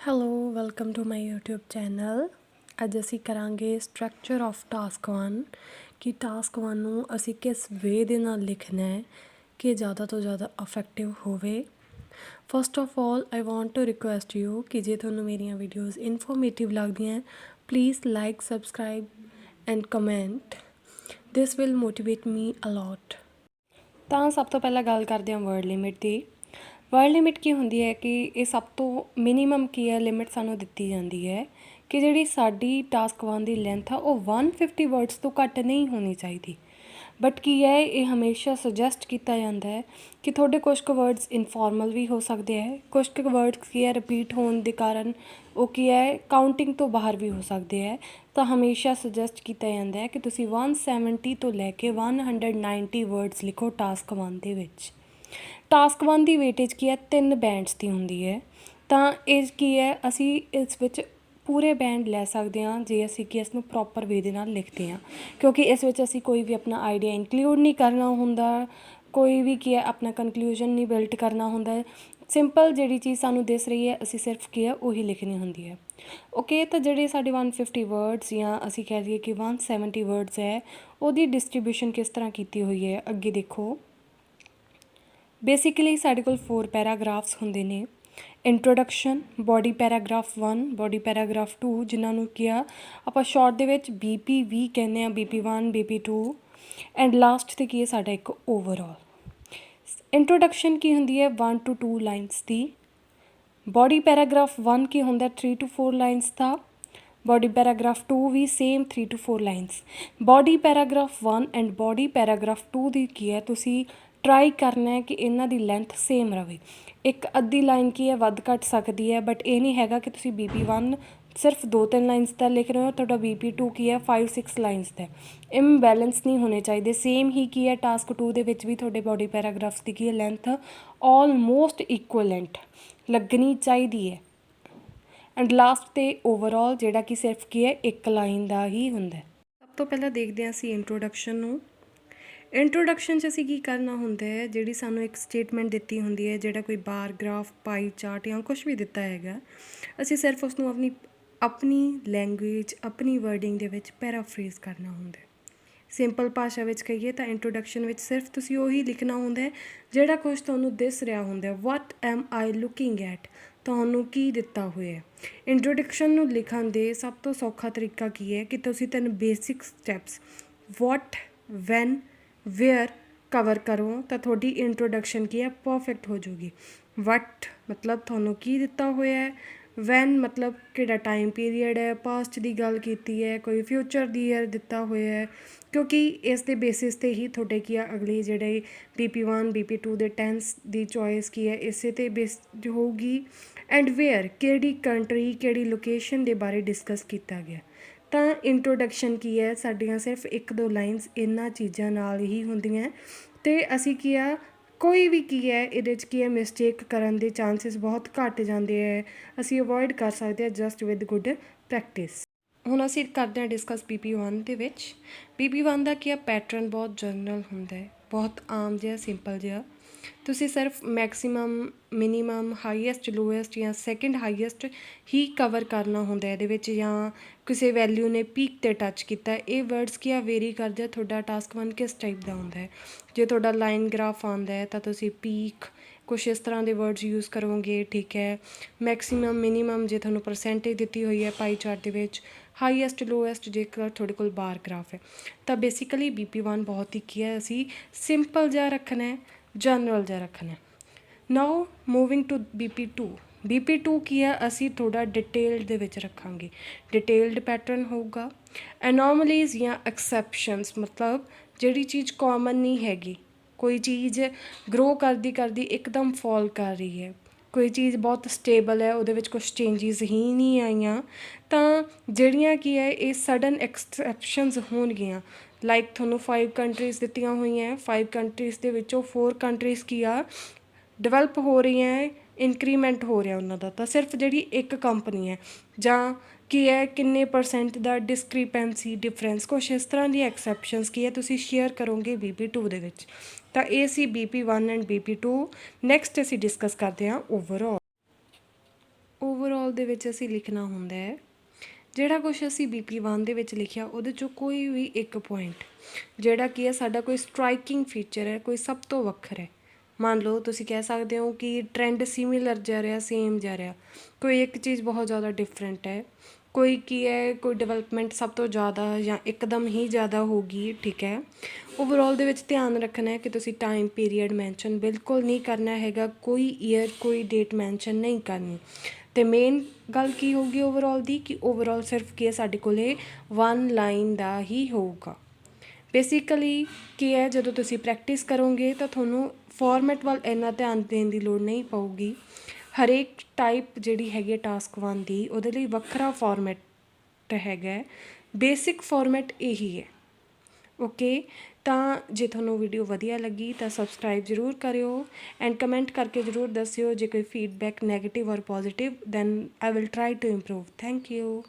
Hello welcome to my YouTube channel. ਅੱਜ ਅਸੀਂ ਕਰਾਂਗੇ ਸਟਰਕਚਰ ਆਫ ਟਾਸਕ 1 ਕਿ ਟਾਸਕ 1 ਨੂੰ ਅਸੀਂ ਕਿਸ ਵੇ ਦੇ ਨਾਲ ਲਿਖਣਾ ਹੈ ਕਿ ਜ਼ਿਆਦਾ ਤੋਂ ਜ਼ਿਆਦਾ ਇਫੈਕਟਿਵ ਹੋਵੇ। First of all I want to request you ਕਿ ਜੇ ਤੁਹਾਨੂੰ ਮੇਰੀਆਂ ਵੀਡੀਓਜ਼ ਇਨਫੋਰਮੇਟਿਵ ਲੱਗਦੀਆਂ please like subscribe and comment. This will motivate me a lot. ਤਾਂ ਸਭ ਤੋਂ ਪਹਿਲਾਂ ਗੱਲ ਕਰਦੇ ਹਾਂ ਵਰਡ ਲਿਮਿਟ ਦੀ। ਵਰਡ ਲਿਮਿਟ ਕੀ ਹੁੰਦੀ ਹੈ ਕਿ ਇਹ ਸਭ ਤੋਂ ਮਿਨੀਮਮ ਕੀ ਹੈ ਲਿਮਿਟ ਸਾਨੂੰ ਦਿੱਤੀ ਜਾਂਦੀ ਹੈ ਕਿ ਜਿਹੜੀ ਸਾਡੀ ਟਾਸਕ 1 ਦੀ ਲੈਂਥ ਆ ਉਹ 150 ਵਰਡਸ ਤੋਂ ਘੱਟ ਨਹੀਂ ਹੋਣੀ ਚਾਹੀਦੀ। ਬਟ ਕੀ ਹੈ ਇਹ ਹਮੇਸ਼ਾ ਸੁਜੈਸਟ ਕੀਤਾ ਜਾਂਦਾ ਹੈ ਕਿ ਤੁਹਾਡੇ ਕੁਛ ਕੁ ਵਰਡਸ ਇਨਫੋਰਮਲ ਵੀ ਹੋ ਸਕਦੇ ਹੈ, ਕੁਛ ਕੁ ਵਰਡਸ ਕੀ ਹੈ ਰਿਪੀਟ ਹੋਣ ਦੇ ਕਾਰਨ ਉਹ ਕੀ ਹੈ ਕਾਊਂਟਿੰਗ ਤੋਂ ਬਾਹਰ ਵੀ ਹੋ ਸਕਦੇ ਹੈ। ਤਾਂ ਹਮੇਸ਼ਾ ਸੁਜੈਸਟ ਕੀਤਾ ਜਾਂਦਾ ਹੈ ਕਿ ਤੁਸੀਂ 170 ਤੋਂ ਲੈ ਕੇ 190 ਵਰਡਸ ਲਿਖੋ ਟਾਸਕ 1 ਦੇ ਵਿੱਚ। ਟਾਸਕ 1 ਦੀ ਵੇਟੇਜ ਕੀ ਹੈ 3 ਬੈਂਡਸ ਦੀ ਹੁੰਦੀ ਹੈ। ਤਾਂ ਇਹ ਕੀ ਹੈ ਅਸੀਂ ਇਸ ਵਿੱਚ ਪੂਰੇ ਬੈਂਡ ਲੈ ਸਕਦੇ ਹਾਂ ਜੇ ਅਸੀਂ ਕਿ ਇਸ ਨੂੰ ਪ੍ਰੋਪਰ ਵੇ ਦੇ ਨਾਲ ਲਿਖਦੇ ਹਾਂ, ਕਿਉਂਕਿ ਇਸ ਵਿੱਚ ਅਸੀਂ ਕੋਈ ਵੀ ਆਪਣਾ ਆਈਡੀਆ ਇਨਕਲੂਡ ਨਹੀਂ ਕਰਨਾ ਹੁੰਦਾ, ਕੋਈ ਵੀ ਕੀ ਹੈ ਆਪਣਾ ਕਨਕਲੂਜਨ ਨਹੀਂ ਬਿਲਟ ਕਰਨਾ ਹੁੰਦਾ। ਸਿੰਪਲ ਜਿਹੜੀ ਚੀਜ਼ ਸਾਨੂੰ ਦਿਸ ਰਹੀ ਹੈ ਅਸੀਂ ਸਿਰਫ ਕੀ ਹੈ ਉਹੀ ਲਿਖਣੀ ਹੁੰਦੀ ਹੈ। ਓਕੇ, ਤਾਂ ਜਿਹੜੇ ਸਾਡੇ 150 ਵਰਡਸ ਜਾਂ ਅਸੀਂ ਕਹਿ ਦਈਏ ਕਿ 170 ਵਰਡਸ ਹੈ ਉਹਦੀ ਡਿਸਟਰੀਬਿਊਸ਼ਨ ਕਿਸ ਤਰ੍ਹਾਂ ਕੀਤੀ ਹੋਈ ਹੈ ਅੱਗੇ ਦੇਖੋ। ਬੇਸਿਕਲੀ ਸਾਡੇ ਕੋਲ 4 ਪੈਰਾਗ੍ਰਾਫਸ ਹੁੰਦੇ ਨੇ। Introduction, body paragraph 1, body paragraph 2 ਜਿਨ੍ਹਾਂ ਨੂੰ ਕਿਹਾ ਆਪਾਂ ਸ਼ਾਰਟ ਦੇ ਵਿੱਚ BP ਵੀ ਕਹਿੰਦੇ ਹਾਂ, BP 1, BP 2 ਐਂਡ ਲਾਸਟ 'ਤੇ ਕੀ ਹੈ ਸਾਡਾ ਇੱਕ ਓਵਰਆਲ। ਇੰਟਰੋਡਕਸ਼ਨ ਕੀ ਹੁੰਦੀ ਹੈ 1 to 2 ਲਾਈਨਸ ਦੀ। ਬੋਡੀ ਪੈਰਾਗ੍ਰਾਫ 1 ਕੀ ਹੁੰਦਾ 3 to 4 ਲਾਈਨਸ ਦਾ। ਬੋਡੀ ਪੈਰਾਗ੍ਰਾਫ 2 ਵੀ same 3 to 4 lines. Body paragraph 1 and body paragraph 2 ਦੀ ਕੀ ਹੈ ਤੁਸੀਂ ਟਰਾਈ ਕਰਨਾ ਹੈ ਕਿ ਇਹਨਾਂ ਦੀ ਲੈਂਥ ਸੇਮ ਰਹੇ। ਇੱਕ ਅੱਧੀ ਲਾਈਨ ਕੀ ਹੈ ਵੱਧ ਘੱਟ ਸਕਦੀ ਹੈ, ਬਟ ਇਹ ਨਹੀਂ ਹੈਗਾ ਕਿ ਤੁਸੀਂ BP 1 ਸਿਰਫ 2-3 ਲਾਈਨਸ ਦਾ ਲਿਖ ਰਹੇ ਹੋ, ਤੁਹਾਡਾ BP 2 ਕੀ ਹੈ 5-6 ਲਾਈਨਸ ਦਾ। ਇੰਬੈਲੈਂਸ ਨਹੀਂ ਹੋਣੇ ਚਾਹੀਦੇ। ਸੇਮ ਹੀ ਕੀ ਹੈ ਟਾਸਕ 2 ਦੇ ਵਿੱਚ ਵੀ ਤੁਹਾਡੇ ਬੋਡੀ ਪੈਰਾਗ੍ਰਾਫਸ ਦੀ ਕੀ ਹੈ ਲੈਂਥ ਆਲਮੋਸਟ ਇਕੁਅਲੈਂਟ ਲੱਗਣੀ ਚਾਹੀਦੀ ਹੈ। ਐਂਡ ਲਾਸਟ 'ਤੇ ਓਵਰਆਲ ਜਿਹੜਾ ਕਿ ਸਿਰਫ ਕੀ ਹੈ ਇੱਕ ਲਾਈਨ ਦਾ ਹੀ ਹੁੰਦਾ। ਸਭ ਤੋਂ ਪਹਿਲਾਂ ਦੇਖਦੇ ਹਾਂ ਅਸੀਂ ਇੰਟਰੋਡਕਸ਼ਨ ਨੂੰ। ਇੰਟਰੋਡਕਸ਼ਨ 'ਚ ਅਸੀਂ ਕੀ ਕਰਨਾ ਹੁੰਦਾ ਹੈ, ਜਿਹੜੀ ਸਾਨੂੰ ਇੱਕ ਸਟੇਟਮੈਂਟ ਦਿੱਤੀ ਹੁੰਦੀ ਹੈ, ਜਿਹੜਾ ਕੋਈ ਬਾਰ ਗ੍ਰਾਫ ਪਾਈ ਚਾਰਟ ਜਾਂ ਕੁਛ ਵੀ ਦਿੱਤਾ ਹੈਗਾ, ਅਸੀਂ ਸਿਰਫ ਉਸ ਨੂੰ ਆਪਣੀ ਲੈਂਗੁਏਜ ਆਪਣੀ ਵਰਡਿੰਗ ਦੇ ਵਿੱਚ ਪੈਰਾਫਰੇਜ਼ ਕਰਨਾ ਹੁੰਦਾ। ਸਿੰਪਲ ਭਾਸ਼ਾ ਵਿੱਚ ਕਹੀਏ ਤਾਂ ਇੰਟਰੋਡਕਸ਼ਨ ਵਿੱਚ ਸਿਰਫ ਤੁਸੀਂ ਉਹੀ ਲਿਖਣਾ ਹੁੰਦਾ ਜਿਹੜਾ ਕੁਛ ਤੁਹਾਨੂੰ ਦਿਸ ਰਿਹਾ ਹੁੰਦਾ। ਵਾਟ ਐਮ ਆਈ ਲੁਕਿੰਗ ਐਟ, ਤੁਹਾਨੂੰ ਕੀ ਦਿੱਤਾ ਹੋਇਆ। ਇੰਟਰੋਡਕਸ਼ਨ ਨੂੰ ਲਿਖਣ ਦੇ ਸਭ ਤੋਂ ਸੌਖਾ ਤਰੀਕਾ ਕੀ ਹੈ ਕਿ ਤੁਸੀਂ 3 ਬੇਸਿਕ ਸਟੈਪਸ ਵਾਟ, ਵੈਨ, ਵੇਅਰ ਕਵਰ ਕਰੋ ਤਾਂ ਤੁਹਾਡੀ ਇੰਟਰੋਡਕਸ਼ਨ ਕੀ ਹੈ ਪਰਫੈਕਟ ਹੋ ਜਾਊਗੀ। ਵਟ ਮਤਲਬ ਤੁਹਾਨੂੰ ਕੀ ਦਿੱਤਾ ਹੋਇਆ ਹੈ, ਵੈਨ ਮਤਲਬ ਕਿਹੜਾ ਟਾਈਮ ਪੀਰੀਅਡ ਹੈ, ਪਾਸਟ ਦੀ ਗੱਲ ਕੀਤੀ ਹੈ, ਕੋਈ ਫਿਊਚਰ ਦੀ ਈਅਰ ਦਿੱਤਾ ਹੋਇਆ ਹੈ, ਕਿਉਂਕਿ ਇਸ ਦੇ ਬੇਸਿਸ 'ਤੇ ਹੀ ਤੁਹਾਡੇ ਕੀ ਆ ਅਗਲੀ ਜਿਹੜੇ BP 1 BP 2 ਦੇ ਟੈਂਸ ਦੀ ਚੋਇਸ ਕੀ ਹੈ ਇਸੇ 'ਤੇ ਬੇਸਡ ਹੋਊਗੀ। ਐਂਡ ਵੇਅਰ ਕਿਹੜੀ ਕੰਟਰੀ ਕਿਹੜੀ ਲੋਕੇਸ਼ਨ ਦੇ ਬਾਰੇ ਡਿਸਕਸ ਕੀਤਾ ਗਿਆ। ਤਾਂ ਇੰਟਰੋਡਕਸ਼ਨ ਕੀ ਹੈ ਸਾਡੀਆਂ ਸਿਰਫ 1-2 ਲਾਈਨਸ ਇਹਨਾਂ ਚੀਜ਼ਾਂ ਨਾਲ ਹੀ ਹੁੰਦੀਆਂ ਅਤੇ ਅਸੀਂ ਕੀ ਆ ਕੋਈ ਵੀ ਕੀ ਹੈ ਇਹਦੇ 'ਚ ਕੀ ਹੈ ਮਿਸਟੇਕ ਕਰਨ ਦੇ ਚਾਂਸਿਸ ਬਹੁਤ ਘੱਟ ਜਾਂਦੇ ਹੈ, ਅਸੀਂ ਅਵੋਇਡ ਕਰ ਸਕਦੇ ਹਾਂ ਜਸਟ ਵਿਦ ਗੁੱਡ ਪ੍ਰੈਕਟਿਸ। ਹੁਣ ਅਸੀਂ ਕਰਦੇ ਹਾਂ ਡਿਸਕਸ BP 1 ਦੇ ਵਿੱਚ। BP 1 ਦਾ ਕੀ ਆ ਪੈਟਰਨ ਬਹੁਤ ਜਨਰਲ ਹੁੰਦਾ ਹੈ, ਬਹੁਤ ਆਮ ਜਿਹਾ ਸਿੰਪਲ ਜਿਹਾ। ਤੁਸੀਂ ਸਿਰਫ ਮੈਕਸੀਮਮ ਮਿਨੀਮਮ ਹਾਈਐਸਟ ਲੋਐਸਟ ਜਾਂ ਸੈਕਿੰਡ ਹਾਈਐਸਟ ਹੀ ਕਵਰ ਕਰਨਾ ਹੁੰਦਾ ਇਹਦੇ ਵਿੱਚ, ਜਾਂ ਕਿਸੇ ਵੈਲਿਊ ਨੇ ਪੀਕ 'ਤੇ ਟੱਚ ਕੀਤਾ। ਇਹ ਵਰਡਸ ਕੀ ਆ ਵੇਰੀ ਕਰਦੇ ਤੁਹਾਡਾ ਟਾਸਕ 1 ਕਿਸ ਟਾਈਪ ਦਾ ਹੁੰਦਾ ਹੈ। ਜੇ ਤੁਹਾਡਾ ਲਾਈਨ ਗ੍ਰਾਫ ਆਉਂਦਾ ਹੈ ਤਾਂ ਤੁਸੀਂ ਪੀਕ ਕੁਛ ਇਸ ਤਰ੍ਹਾਂ ਦੇ ਵਰਡਸ ਯੂਜ਼ ਕਰੋਗੇ, ਠੀਕ ਹੈ। ਮੈਕਸੀਮਮ ਮਿਨੀਮਮ ਜੇ ਤੁਹਾਨੂੰ ਪਰਸੈਂਟੇਜ ਦਿੱਤੀ ਹੋਈ ਹੈ ਪਾਈ ਚਾਰਟ ਦੇ ਵਿੱਚ, ਹਾਈਐਸਟ ਲੋਐਸਟ ਜੇਕਰ ਤੁਹਾਡੇ ਕੋਲ ਬਾਰ ਗ੍ਰਾਫ ਹੈ। ਤਾਂ ਬੇਸਿਕਲੀ BP 1 ਬਹੁਤ ਹੀ ਕੀ ਹੈ ਅਸੀਂ ਸਿੰਪਲ ਜਿਹਾ ਰੱਖਣਾ, ਜਨਰਲ ਜਿਹਾ ਰੱਖਣਾ। ਨਾਓ ਮੂਵਿੰਗ ਟੂ BP 2। BP 2 ਕੀ ਹੈ ਅਸੀਂ ਥੋੜ੍ਹਾ ਡਿਟੇਲਡ ਦੇ ਵਿੱਚ ਰੱਖਾਂਗੇ, ਡਿਟੇਲਡ ਪੈਟਰਨ ਹੋਊਗਾ। ਐਨੋਮਲੀਜ਼ ਜਾਂ ਐਕਸੈਪਸ਼ਨਸ ਮਤਲਬ ਜਿਹੜੀ ਚੀਜ਼ ਕਾਮਨ ਨਹੀਂ ਹੈਗੀ, ਕੋਈ ਚੀਜ਼ ਗਰੋ ਕਰਦੀ ਕਰਦੀ ਇੱਕਦਮ ਫੋਲ ਕਰ ਰਹੀ ਹੈ, ਕੋਈ ਚੀਜ਼ ਬਹੁਤ ਸਟੇਬਲ ਹੈ ਉਹਦੇ ਵਿੱਚ ਕੁਛ ਚੇਂਜਿਸ ਹੀ ਨਹੀਂ ਆਈਆਂ, ਤਾਂ ਜਿਹੜੀਆਂ ਕੀ ਹੈ ਇਹ ਸਡਨ ਐਕਸੈਪਸ਼ਨਸ ਹੋਣਗੀਆਂ। ਲਾਈਕ ਤੁਹਾਨੂੰ 5 ਕੰਟਰੀਜ਼ ਦਿੱਤੀਆਂ ਹੋਈਆਂ, 5 ਕੰਟਰੀਜ਼ ਦੇ ਵਿੱਚੋਂ 4 ਕੰਟਰੀਜ਼ ਕੀ ਆ ਡਿਵੈਲਪ ਹੋ ਰਹੀਆਂ ਹੈ, ਇਨਕਰੀਮੈਂਟ ਹੋ ਰਿਹਾ ਉਹਨਾਂ ਦਾ, ਤਾਂ ਸਿਰਫ ਜਿਹੜੀ ਇੱਕ ਕੰਪਨੀ ਹੈ ਜਾਂ ਕੀ ਹੈ ਕਿੰਨੇ ਪਰਸੈਂਟ ਦਾ ਡਿਸਕ੍ਰੀਪੈਂਸੀ ਡਿਫਰੈਂਸ, ਕੁਛ ਇਸ ਤਰ੍ਹਾਂ ਦੀ ਐਕਸੈਪਸ਼ਨਸ ਕੀ ਹੈ ਤੁਸੀਂ ਸ਼ੇਅਰ ਕਰੋਗੇ BP 2 ਦੇ ਵਿੱਚ। ਤਾਂ ਇਹ ਸੀ BP 1 ਐਂਡ BP 2। ਨੈਕਸਟ ਅਸੀਂ ਡਿਸਕਸ ਕਰਦੇ ਹਾਂ ਓਵਰਆਲ। ਓਵਰਆਲ ਦੇ ਵਿੱਚ ਅਸੀਂ ਲਿਖਣਾ ਹੁੰਦਾ ਹੈ ਜਿਹੜਾ ਕੁਛ ਅਸੀਂ BP1 ਦੇ ਵਿੱਚ ਲਿਖਿਆ ਉਹਦੇ 'ਚੋਂ ਕੋਈ ਵੀ ਇੱਕ ਪੁਆਇੰਟ ਜਿਹੜਾ ਕੀ ਹੈ ਸਾਡਾ ਕੋਈ ਸਟਰਾਈਕਿੰਗ ਫੀਚਰ ਹੈ, ਕੋਈ ਸਭ ਤੋਂ ਵੱਖਰਾ ਹੈ। ਮੰਨ ਲਓ ਤੁਸੀਂ ਕਹਿ ਸਕਦੇ ਹੋ ਕਿ ਟਰੈਂਡ ਸਿਮਿਲਰ ਜਾ ਰਿਹਾ, ਸੇਮ ਜਾ ਰਿਹਾ, ਕੋਈ ਇੱਕ ਚੀਜ਼ ਬਹੁਤ ਜ਼ਿਆਦਾ ਡਿਫਰੈਂਟ ਹੈ, ਕੋਈ ਕੀ ਹੈ, ਕੋਈ ਡਿਵੈਲਪਮੈਂਟ ਸਭ ਤੋਂ ਜ਼ਿਆਦਾ ਜਾਂ ਇੱਕਦਮ ਹੀ ਜ਼ਿਆਦਾ ਹੋ ਗਈ, ਠੀਕ ਹੈ। ਓਵਰਆਲ ਦੇ ਵਿੱਚ ਧਿਆਨ ਰੱਖਣਾ ਹੈ ਕਿ ਤੁਸੀਂ ਟਾਈਮ ਪੀਰੀਅਡ ਮੈਂਸ਼ਨ ਬਿਲਕੁਲ ਨਹੀਂ ਕਰਨਾ ਹੈਗਾ, ਕੋਈ ਈਅਰ ਕੋਈ ਡੇਟ ਮੈਂਸ਼ਨ ਨਹੀਂ ਕਰਨੀ। ਅਤੇ ਮੇਨ ਗੱਲ ਕੀ ਹੋਊਗੀ ਓਵਰਆਲ ਦੀ ਕਿ ਓਵਰਆਲ ਸਿਰਫ ਕੀ ਹੈ ਸਾਡੇ ਕੋਲ 1 ਲਾਈਨ ਦਾ ਹੀ ਹੋਊਗਾ। ਬੇਸਿਕਲੀ ਕੀ ਹੈ ਜਦੋਂ ਤੁਸੀਂ ਪ੍ਰੈਕਟਿਸ ਕਰੋਗੇ ਤਾਂ ਤੁਹਾਨੂੰ ਫੋਰਮੈਟ ਵੱਲ ਇੰਨਾ ਧਿਆਨ ਦੇਣ ਦੀ ਲੋੜ ਨਹੀਂ ਪਊਗੀ। ਹਰੇਕ ਟਾਈਪ ਜਿਹੜੀ ਹੈਗੀ ਟਾਸਕ 1 ਦੀ ਉਹਦੇ ਲਈ ਵੱਖਰਾ ਫੋਰਮੈਟ ਹੈਗਾ, ਬੇਸਿਕ ਫੋਰਮੈਟ ਇਹੀ ਹੈ। ਓਕੇ, ਤਾਂ ਜੇ ਤੁਹਾਨੂੰ ਵੀਡੀਓ ਵਧੀਆ ਲੱਗੀ ਤਾਂ ਸਬਸਕ੍ਰਾਈਬ ਜ਼ਰੂਰ ਕਰਿਓ ਐਂਡ ਕਮੈਂਟ ਕਰਕੇ ਜ਼ਰੂਰ ਦੱਸਿਓ ਜੇ ਕੋਈ feedback negative or positive then I will try to improve. Thank you.